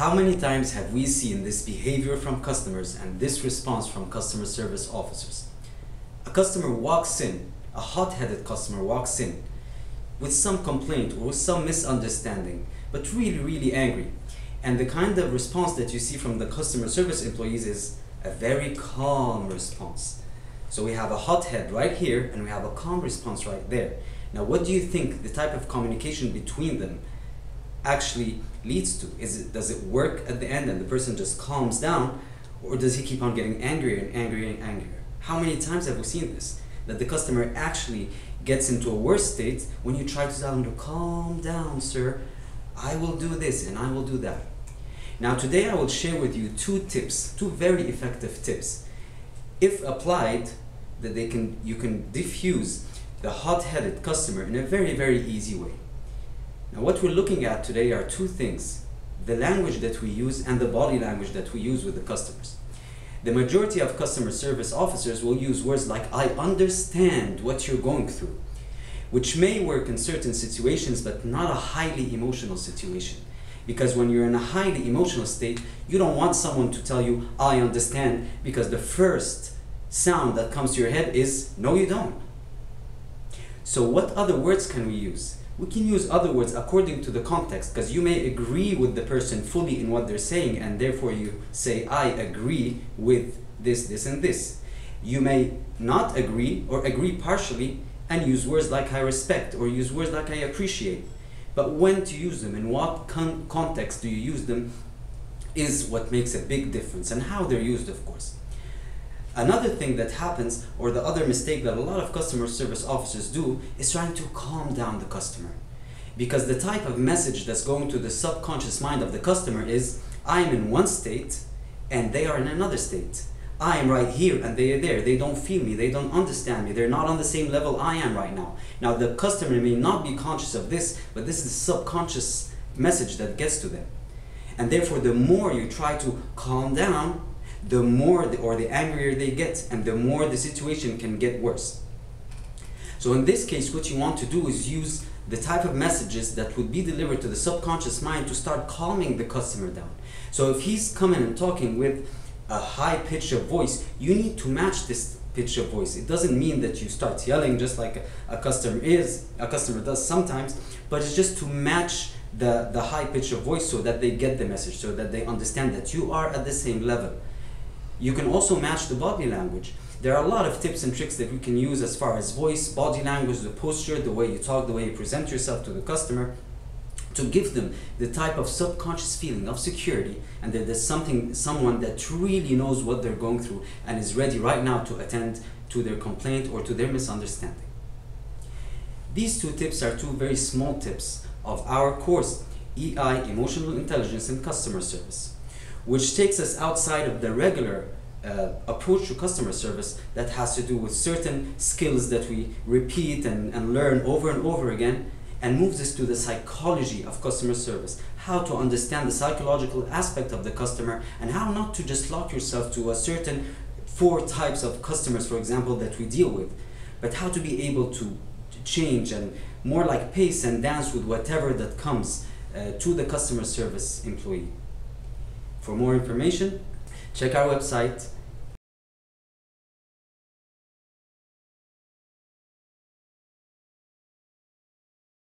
How many times have we seen this behavior from customers and this response from customer service officers? A customer walks in, a hot-headed customer walks in with some complaint or with some misunderstanding, but really angry. And the kind of response that you see from the customer service employees is a very calm response. So we have a hot head right here and we have a calm response right there. Now, what do you think the type of communication between them actually leads to? Does it work at the end and the person just calms down, or does he keep on getting angrier and angrier and angrier? How many times have we seen this? That the customer actually gets into a worse state when you try to tell him to calm down, sir. I will do this and I will do that. Now today I will share with you two very effective tips. If applied, that you can diffuse the hot-headed customer in a very easy way. Now what we're looking at today are two things: the language that we use and the body language that we use with the customers. The majority of customer service officers will use words like, I understand what you're going through, which may work in certain situations, but not a highly emotional situation. Because when you're in a highly emotional state, you don't want someone to tell you, I understand, because the first sound that comes to your head is, no you don't. So what other words can we use? We can use other words according to the context, because you may agree with the person fully in what they're saying, and therefore you say, I agree with this, this, and this. You may not agree or agree partially and use words like I respect or use words like I appreciate. But when to use them, in what context do you use them, is what makes a big difference, and how they're used, of course. Another thing that happens, or the other mistake that a lot of customer service officers do, is trying to calm down the customer. Because the type of message that's going to the subconscious mind of the customer is, I am in one state and they are in another state. I am right here and they are there. They don't feel me, they don't understand me, they're not on the same level I am right now. Now the customer may not be conscious of this, but this is the subconscious message that gets to them. And therefore the more you try to calm down, the more the angrier they get, and the more the situation can get worse. So in this case, what you want to do is use the type of messages that would be delivered to the subconscious mind to start calming the customer down. So if he's coming and talking with a high pitch of voice, you need to match this pitch of voice. It doesn't mean that you start yelling just like a customer does sometimes, but it's just to match the high pitch of voice so that they get the message, so that they understand that you are at the same level. You can also match the body language. There are a lot of tips and tricks that we can use as far as voice, body language, the posture, the way you talk, the way you present yourself to the customer, to give them the type of subconscious feeling of security, and that there's someone that really knows what they're going through and is ready right now to attend to their complaint or to their misunderstanding. These two tips are two very small tips of our course, EI, Emotional Intelligence in Customer Service, which takes us outside of the regular approach to customer service that has to do with certain skills that we repeat and learn over and over again, and moves us to the psychology of customer service, how to understand the psychological aspect of the customer, and how not to just lock yourself to a certain 4 types of customers, for example, that we deal with, but how to be able to change and more like pace and dance with whatever that comes to the customer service employee. For more information, check our website